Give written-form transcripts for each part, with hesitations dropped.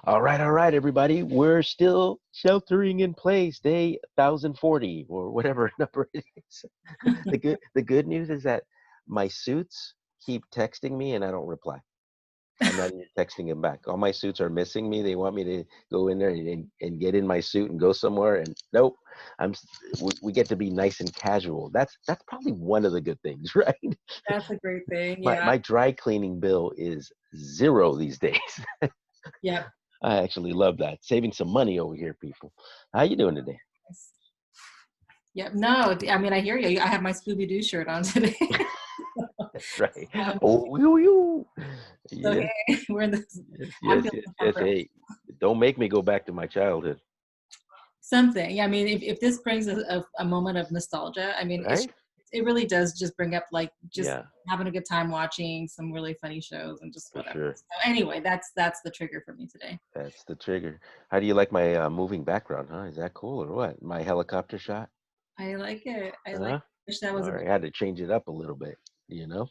All right, everybody. We're still sheltering in place, day 1040 or whatever number it is. The good news is that my suits keep texting me and I don't reply. I'm not even texting them back. All my suits are missing me. They want me to go in there and get in my suit and go somewhere. And nope, we get to be nice and casual. That's probably one of the good things, right? That's a great thing. My Yeah. my dry cleaning bill is zero these days. Yep. I actually love that. Saving some money over here, people. How you doing today? Yep. No, I mean, I hear you. I have my Scooby Doo shirt on today. That's right. um, Oh, you. so Yes, hey, we're in this. yes, I'm yes, feeling yes, yes. comfort. Hey, don't make me go back to my childhood, Something. Yeah. I mean, if this brings a moment of nostalgia, I mean, right? it really does just bring up like just Yeah, having a good time watching some really funny shows and just for whatever. sure. So anyway, that's the trigger for me today. That's the trigger. How do you like my moving background, huh? Is that cool or what? My helicopter shot? I like it. I like. Huh? Wish that was All a bit. right, I had to change it up a little bit, you know?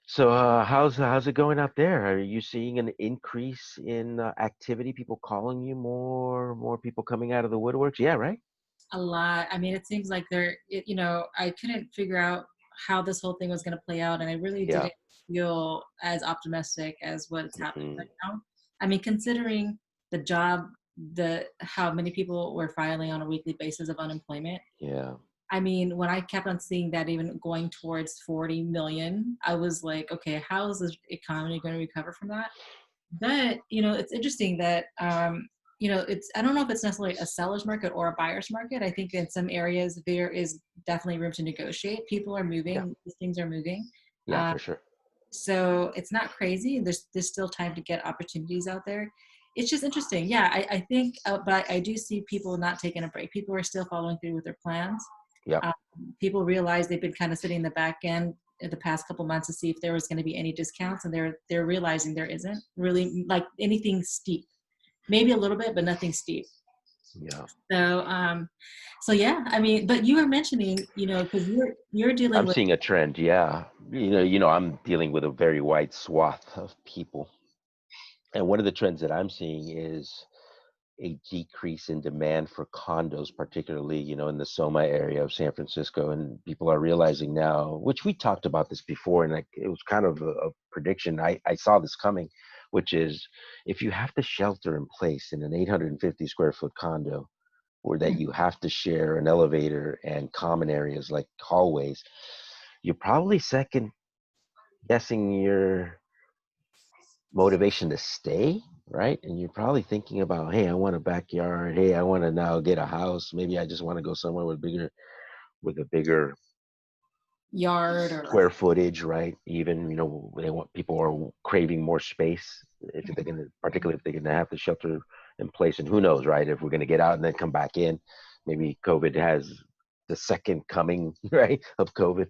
So, how's it going out there? Are you seeing an increase in activity? People calling you more people coming out of the woodworks? Yeah, right. A lot. I mean, it seems like I couldn't figure out how this whole thing was going to play out, and I really Yeah. didn't feel as optimistic as what's happening Hmm. right now. I mean, considering the job, the how many people were filing on a weekly basis of unemployment. Yeah. I mean, when I kept on seeing that even going towards 40 million, I was like, okay, how is the economy going to recover from that? But it's interesting that it's I don't know if it's necessarily a seller's market or a buyer's market. I think in some areas there is definitely room to negotiate. People are Yeah. moving, things are moving. Yeah, Uh, for sure. so it's not crazy. There's still time to get opportunities out there. It's just interesting. Yeah, I think, but I do see people not taking a break. People are still following through with their plans. Yeah. Um, People realize they've been kind of sitting in the back end in the past couple months to see if there was going to be any discounts, and they're realizing there isn't really like anything steep. Maybe a little bit, but nothing steep. Yeah. So, so yeah, I mean, but you were mentioning, because you're dealing I'm with. seeing a trend. Yeah. I'm dealing with a very wide swath of people. And one of the trends that I'm seeing is a decrease in demand for condos, particularly, in the Soma area of San Francisco. And people are realizing now, which we talked about this before, and it was kind of a prediction. I saw this coming, which is if you have to shelter in place in an 850 square foot condo, or that you have to share an elevator and common areas like hallways, you're probably second guessing your motivation to stay, right? And you're probably thinking about, hey, I want a backyard. Hey, I want to now get a house. Maybe I just want to go somewhere with a bigger Yard or. square footage, right? Even, they want people are craving more space if they're gonna, particularly if they're gonna have the shelter in place. And who knows, right? If we're gonna get out and then come back in, maybe COVID has the second coming, right, of COVID.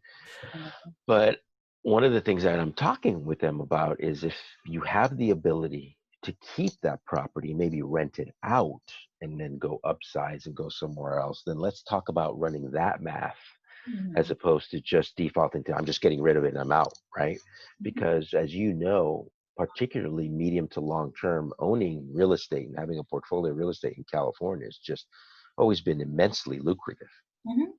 But one of the things that I'm talking with them about is if you have the ability to keep that property, maybe rent it out and then go upsize and go somewhere else, then let's talk about running that math as Mhm. opposed to just defaulting to I'm just getting rid of it and I'm out, right? Because as you know, particularly medium to long term, owning real estate and having a portfolio of real estate in California has just always been immensely lucrative. Mhm.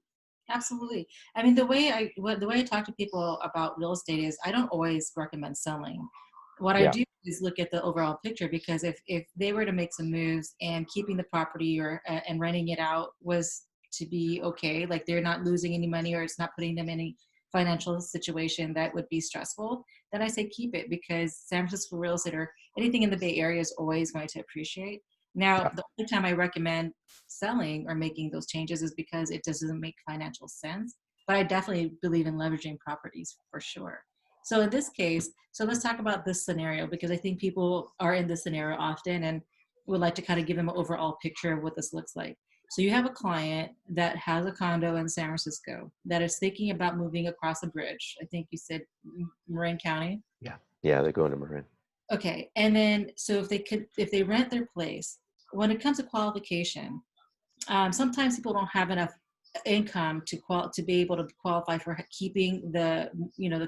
Absolutely. I mean, the way I talk to people about real estate is I don't always recommend selling. What I Yeah, do is look at the overall picture, because if they were to make some moves and keeping the property or and renting it out was to be okay, like they're not losing any money or it's not putting them in any financial situation that would be stressful, then I say keep it, because San Francisco real estate or anything in the Bay Area is always going to appreciate. Now, yeah, the only time I recommend selling or making those changes is because it doesn't make financial sense. But I definitely believe in leveraging properties for sure. So in this case, so let's talk about this scenario, because I think people are in this scenario often and would like to kind of give them an overall picture of what this looks like. So you have a client that has a condo in San Francisco that is thinking about moving across a bridge. I think you said Marin County. yeah, yeah. They're going to Marin. Okay. And then, so if they rent their place, when it comes to qualification, sometimes people don't have enough income to be able to qualify for keeping the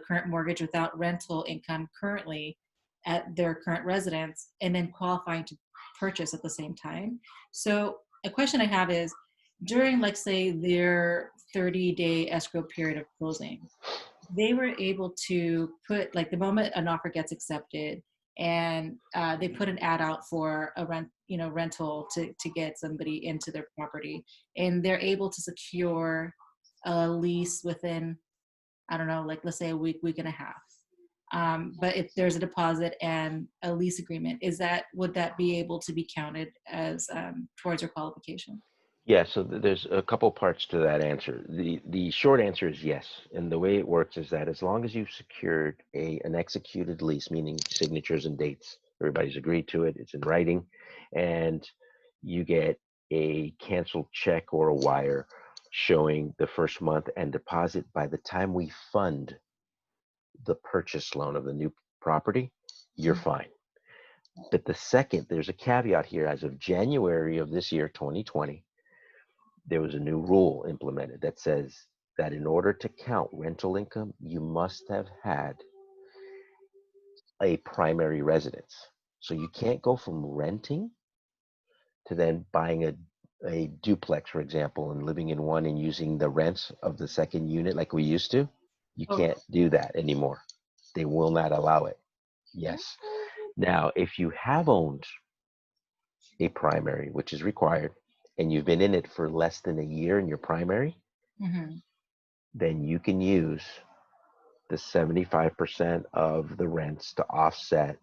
current mortgage without rental income currently. at their current residence and then qualifying to purchase at the same time. So a question I have is, during, like, say, their 30-day escrow period of closing, they were able to put, like, the moment an offer gets accepted, and they put an ad out for a rental to get somebody into their property, and they're able to secure a lease within, I don't know, like, let's say a week and a half. But if there's a deposit and a lease agreement, would that be able to be counted as towards your qualification? Yeah, so there's a couple parts to that answer. The short answer is yes. And the way it works is that as long as you've secured an executed lease, meaning signatures and dates, everybody's agreed to it, it's in writing, and you get a canceled check or a wire showing the first month and deposit by the time we fund the purchase loan of the new property, you're Mhm. fine. But the second, there's a caveat here, as of January of this year, 2020, there was a new rule implemented that says that in order to count rental income, you must have had a primary residence. So you can't go from renting to then buying a duplex, for example, and living in one and using the rents of the second unit like we used to. You Okay. can't do that anymore. They will not allow it. Yes. Now, if you have owned a primary, which is required, and you've been in it for less than a year in your primary, Hmm. then you can use the 75% of the rents to offset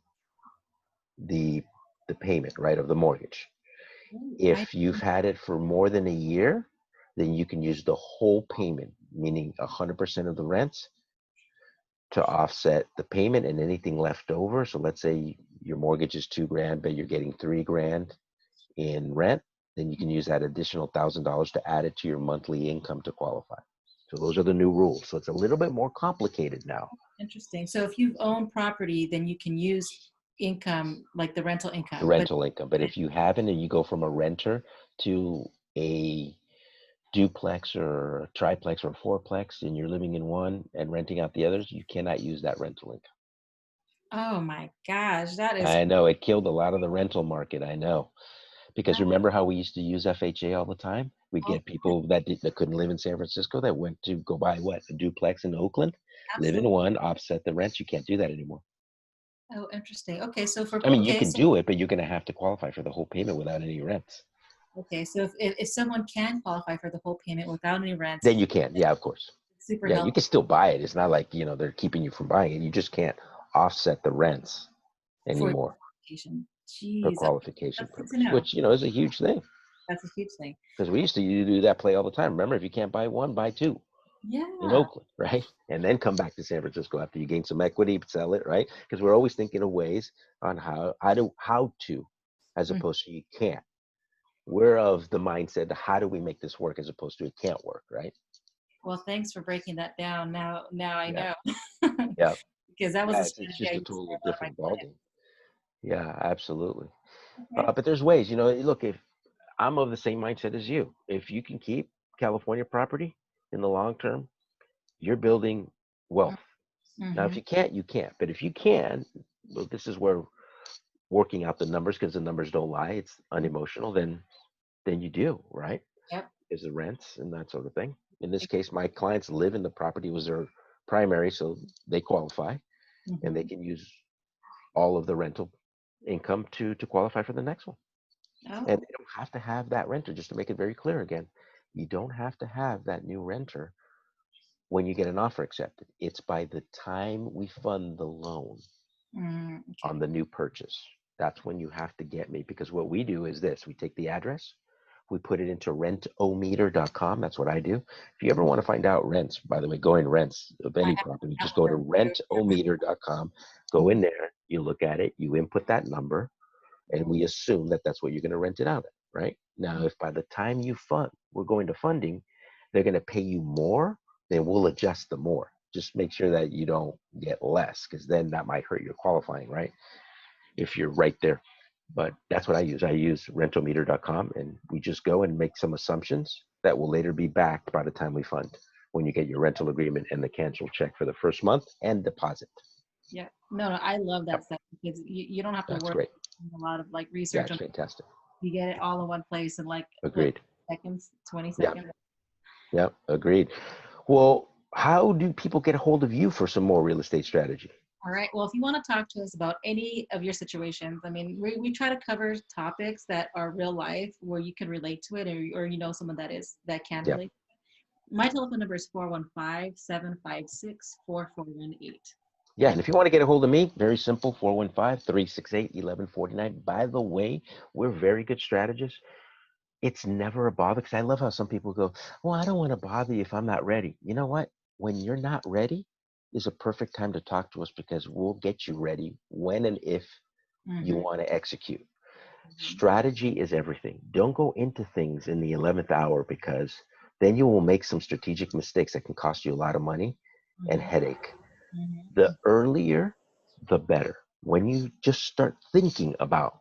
the the payment, right, of the mortgage. I If you've had it for more than a year, then you can use the whole payment, meaning 100% of the rents to offset the payment and anything left over. So let's say your mortgage is 2 grand, but you're getting 3 grand in rent, then you can use that additional $1,000 to add it to your monthly income to qualify. So those are the new rules. So it's a little bit more complicated now. Interesting. So if you've owned property, then you can use income, like the rental The income, but rental income. But if you haven't and you go from a renter to a duplex or a triplex or a fourplex and you're living in one and renting out the others, you cannot use that rental income. oh my gosh, that is, I know it killed a lot of the rental market. I know. Because remember how we used to use FHA all the time? We'd oh, get people that couldn't live in San Francisco that went to go buy what? A duplex in Oakland, live in absolutely. one, offset the rents. You can't do that anymore. Oh, interesting. Okay, so for, I mean, you okay, can so, do it, but you're going to have to qualify for the whole payment without any rents. okay, so if someone can qualify for the whole payment without any rents, Then you can. Yeah, of course. it's super Yeah, you helpful can still buy it. It's not like, they're keeping you from buying it. You just can't offset the rents for anymore qualification. for Jeez, okay, qualification that's good to purposes, know. which, is a huge thing That's a huge thing. because we used to do that play all the time. Remember, if you can't buy one, buy two in Yeah. Oakland, right? And then come back to San Francisco after you gain some equity, sell it, right? Because we're always thinking of ways on how to, as Mm. opposed to you can't. We're of the mindset, how do we make this work as opposed to it can't work, right? Well, thanks for breaking that down. Now I Yeah, know. yeah, Because that was yeah. a It's strategy I just a used for total a lot of my different ballgame. Yeah, absolutely. clients. But there's ways, look, if I'm of the same mindset as you, if you can keep California property in the long term, you're building Okay. wealth. Now, if Mm-hmm. you can't, you can't. But if you can, well, this is where working out the numbers, because the numbers don't lie, it's unemotional, then you do, right? Yep. Is the rents and that sort of thing. In this case, my clients live in the property, was their primary, so they qualify and they Mm-hmm. can use all of the rental income to qualify for the next one. And Oh. they don't have to have that renter, just to make it very clear again. You don't have to have that new renter when you get an offer accepted. It's by the time we fund the loan on Okay. the new purchase. That's when you have to get me, because what we do is this: we take the address, we put it into rentometer.com. That's what I do. If you ever want to find out rents, by the way, go in rents of I any have property, that just go to one too. rentometer.com, go in there, you look at it, you input that number, and we assume that that's what you're going to rent it out at, right? Now, if by the time you fund, we're going to funding, they're going to pay you more, then we'll adjust the more. Just make sure that you don't get less, because then that might hurt your qualifying, right? If you're right there. But that's what I use. I use rentometer.com, and we just go and make some assumptions that will later be backed by the time we fund, when you get your rental agreement and the cancel check for the first month and deposit. Yeah. No, I love Yep, that stuff because you don't have to that's worry great. a lot of like research That's on. fantastic. You get it all in one place in like what Agreed. seconds, 20 Yeah, seconds. yeah, agreed. Well, how do people get a hold of you for some more real estate strategy? All right. Well, if you want to talk to us about any of your situations, I mean, we try to cover topics that are real life where you can relate to it, or you know someone that can Yeah. relate. My telephone number is 415-756-4418. Yeah, And and if you want to get a hold of me, very simple, 415-368-1149. By the way, we're very good strategists. It's never a bother because I love how some people go, well, I don't want to bother you if I'm not ready. You know what? When you're not ready is a perfect time to talk to us because we'll get you ready when and if you Mhm, want to execute. mhm, Strategy is everything. Don't go into things in the 11th hour because then you will make some strategic mistakes that can cost you a lot of money and mhm, headache. The mhm, earlier, the better. When you just start thinking about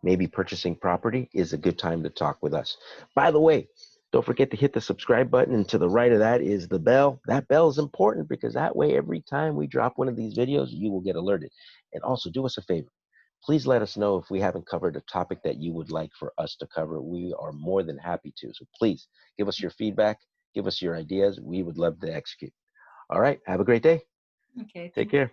maybe purchasing property is a good time to talk with us. By the way, don't forget to hit the subscribe button, and to the right of that is the bell. That bell is important because that way every time we drop one of these videos, you will get alerted. And also do us a favor. Please let us know if we haven't covered a topic that you would like for us to cover. We are more than happy to. So please give us your feedback, give us your ideas. We would love to execute. All right. Have a great day. Okay, Take thank you. care.